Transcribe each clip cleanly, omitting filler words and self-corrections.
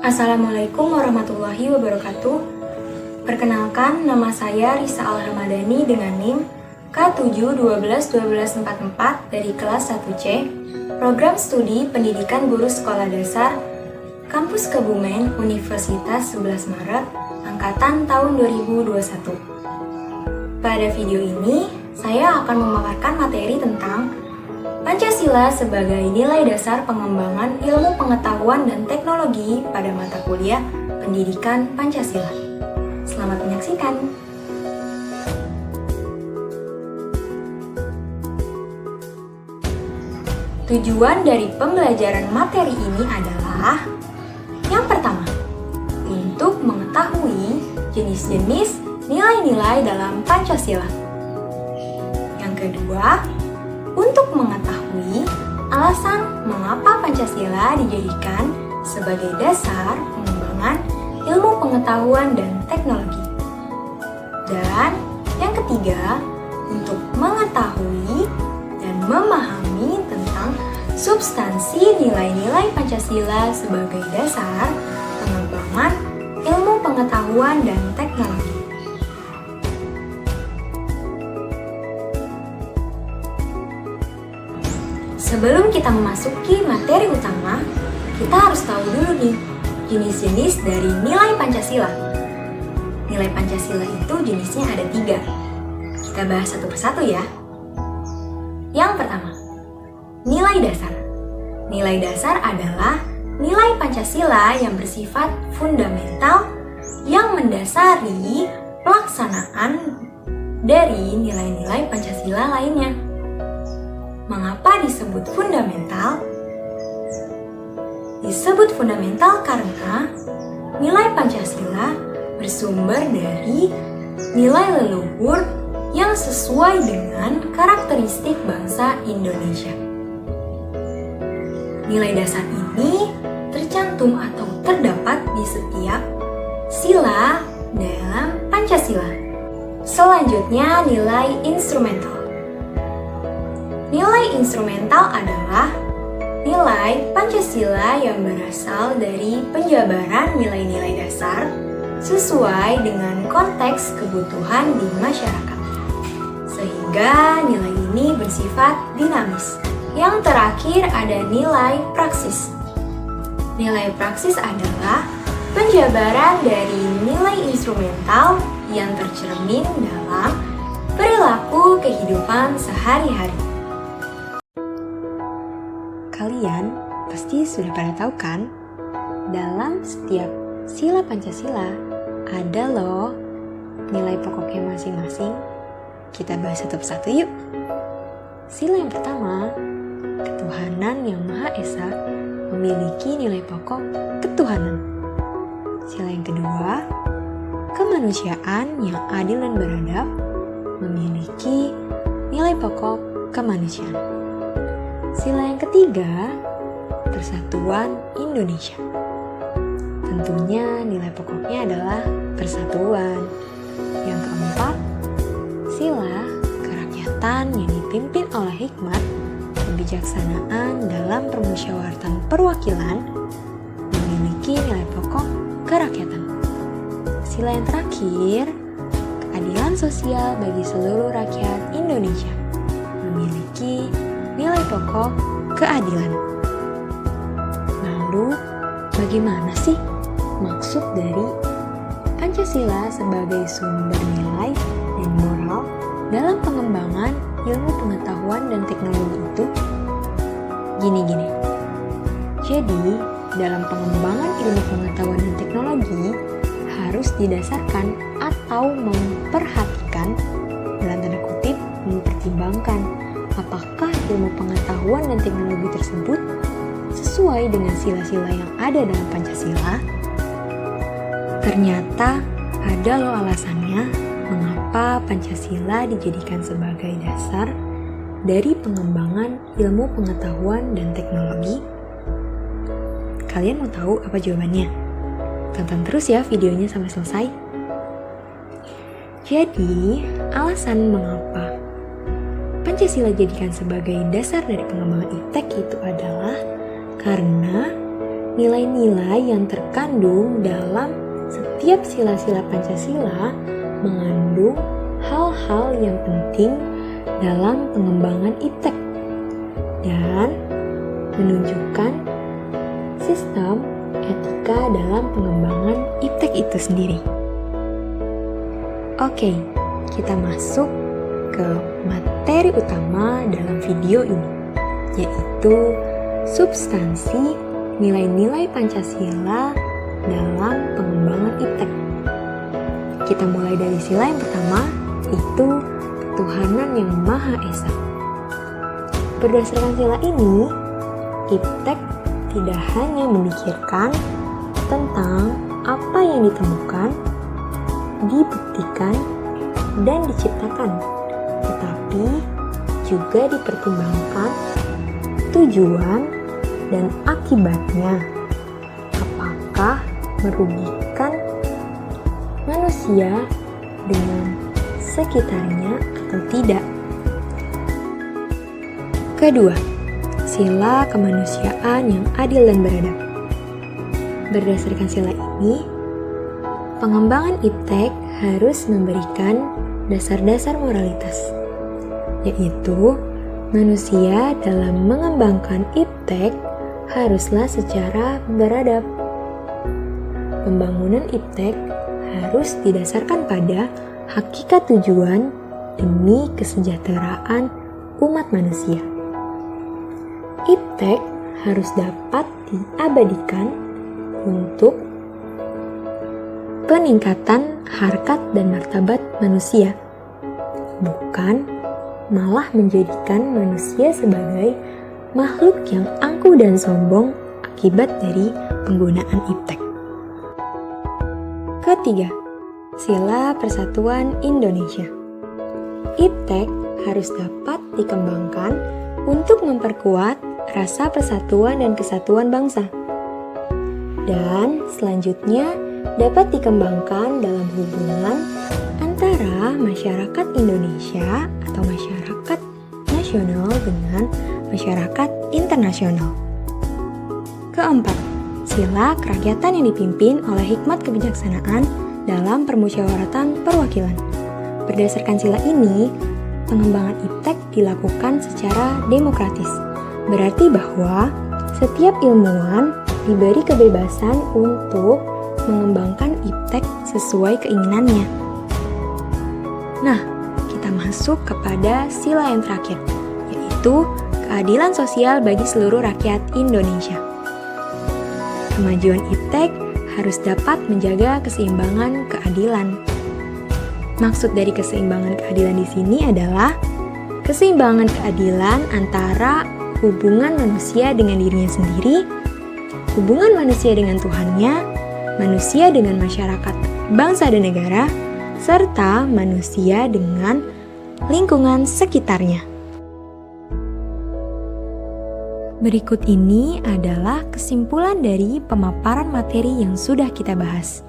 Assalamualaikum warahmatullahi wabarakatuh. Perkenalkan, nama saya Risa Alhamadani dengan NIM K7121244 dari kelas 1C, Program Studi Pendidikan Guru Sekolah Dasar, Kampus Kebumen, Universitas 11 Maret, Angkatan tahun 2021. Pada video ini, saya akan memaparkan materi tentang Pancasila sebagai nilai dasar pengembangan ilmu pengetahuan dan teknologi pada mata kuliah Pendidikan Pancasila. Selamat menyaksikan. Tujuan dari pembelajaran materi ini adalah yang pertama, untuk mengetahui jenis-jenis nilai-nilai dalam Pancasila. Yang kedua, untuk mengetahui alasan mengapa Pancasila dijadikan sebagai dasar pengembangan ilmu pengetahuan dan teknologi. Dan yang ketiga, untuk mengetahui dan memahami tentang substansi nilai-nilai Pancasila sebagai dasar pengembangan ilmu pengetahuan dan teknologi. Sebelum kita memasuki materi utama, kita harus tahu dulu nih jenis-jenis dari nilai Pancasila. Nilai Pancasila itu jenisnya ada 3. Kita bahas satu persatu ya. Yang pertama, nilai dasar. Nilai dasar adalah nilai Pancasila yang bersifat fundamental yang mendasari pelaksanaan dari nilai-nilai Pancasila lainnya. Mengapa disebut fundamental? Disebut fundamental karena nilai Pancasila bersumber dari nilai leluhur yang sesuai dengan karakteristik bangsa Indonesia. Nilai dasar ini tercantum atau terdapat di setiap sila dalam Pancasila. Selanjutnya, nilai instrumental. Nilai instrumental adalah nilai Pancasila yang berasal dari penjabaran nilai-nilai dasar sesuai dengan konteks kebutuhan di masyarakat. Sehingga nilai ini bersifat dinamis. Yang terakhir ada nilai praksis. Nilai praksis adalah penjabaran dari nilai instrumental yang tercermin dalam perilaku kehidupan sehari-hari. Kalian pasti sudah pada tahu kan, dalam setiap sila Pancasila ada loh nilai pokoknya masing-masing. Kita bahas satu persatu yuk. Sila yang pertama, ketuhanan yang Maha Esa memiliki nilai pokok ketuhanan. Sila yang kedua, kemanusiaan yang adil dan beradab memiliki nilai pokok kemanusiaan. Sila yang ketiga, persatuan Indonesia. Tentunya nilai pokoknya adalah persatuan. Yang keempat, sila kerakyatan yang dipimpin oleh hikmat, kebijaksanaan dalam permusyawaratan perwakilan memiliki nilai pokok kerakyatan. Sila yang terakhir, keadilan sosial bagi seluruh rakyat Indonesia memiliki nilai pokok keadilan. Lalu, bagaimana sih maksud dari Pancasila sebagai sumber nilai dan moral dalam pengembangan ilmu pengetahuan dan teknologi itu? Gini. Jadi, dalam pengembangan ilmu pengetahuan dan teknologi harus didasarkan atau memperhatikan, dalam tanda kutip, mempertimbangkan apakah ilmu pengetahuan dan teknologi tersebut sesuai dengan sila-sila yang ada dalam Pancasila? Ternyata ada loh alasannya mengapa Pancasila dijadikan sebagai dasar dari pengembangan ilmu pengetahuan dan teknologi. Kalian mau tahu apa jawabannya? Tonton terus ya videonya sampai selesai. Jadi, alasan mengapa Pancasila dijadikan sebagai dasar dari pengembangan IPTEK itu adalah karena Nilai-nilai yang terkandung dalam setiap sila-sila Pancasila mengandung hal-hal yang penting dalam pengembangan iptek dan menunjukkan sistem etika dalam pengembangan iptek itu sendiri. Oke, kita masuk ke materi utama dalam video ini, yaitu substansi nilai-nilai Pancasila dalam pengembangan iptek. Kita mulai dari sila yang pertama, yaitu ketuhanan yang Maha Esa. Berdasarkan sila ini, iptek tidak hanya memikirkan tentang apa yang ditemukan, dibuktikan, dan diciptakan, tetapi juga dipertimbangkan tujuan dan akibatnya. Apakah merugikan manusia dengan sekitarnya atau tidak? Kedua, sila kemanusiaan yang adil dan beradab. Berdasarkan sila ini, pengembangan iptek harus memberikan dasar-dasar moralitas, yaitu manusia dalam mengembangkan iptek haruslah secara beradab. Pembangunan iptek harus didasarkan pada hakikat tujuan demi kesejahteraan umat manusia. Iptek harus dapat diabadikan untuk peningkatan harkat dan martabat manusia, bukan malah menjadikan manusia sebagai makhluk yang angkuh dan sombong akibat dari penggunaan iptek. Ketiga, sila persatuan Indonesia. Iptek harus dapat dikembangkan untuk memperkuat rasa persatuan dan kesatuan bangsa. Dan selanjutnya dapat dikembangkan dalam hubungan antara masyarakat Indonesia atau masyarakat nasional dengan masyarakat internasional. Keempat, sila kerakyatan yang dipimpin oleh hikmat kebijaksanaan dalam permusyawaratan perwakilan. Berdasarkan sila ini, pengembangan iptek dilakukan secara demokratis. Berarti bahwa setiap ilmuwan diberi kebebasan untuk mengembangkan iptek sesuai keinginannya. Nah, kita masuk kepada sila yang terakhir, yaitu keadilan sosial bagi seluruh rakyat Indonesia. Kemajuan iptek harus dapat menjaga keseimbangan keadilan. Maksud dari keseimbangan keadilan di sini adalah keseimbangan keadilan antara hubungan manusia dengan dirinya sendiri, hubungan manusia dengan Tuhannya, manusia dengan masyarakat, bangsa dan negara, serta manusia dengan lingkungan sekitarnya. Berikut ini adalah kesimpulan dari pemaparan materi yang sudah kita bahas.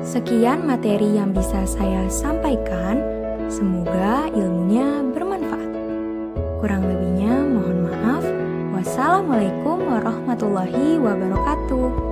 Sekian materi yang bisa saya sampaikan, semoga ilmunya bermanfaat. Kurang lebihnya mohon maaf. Wassalamualaikum warahmatullahi wabarakatuh.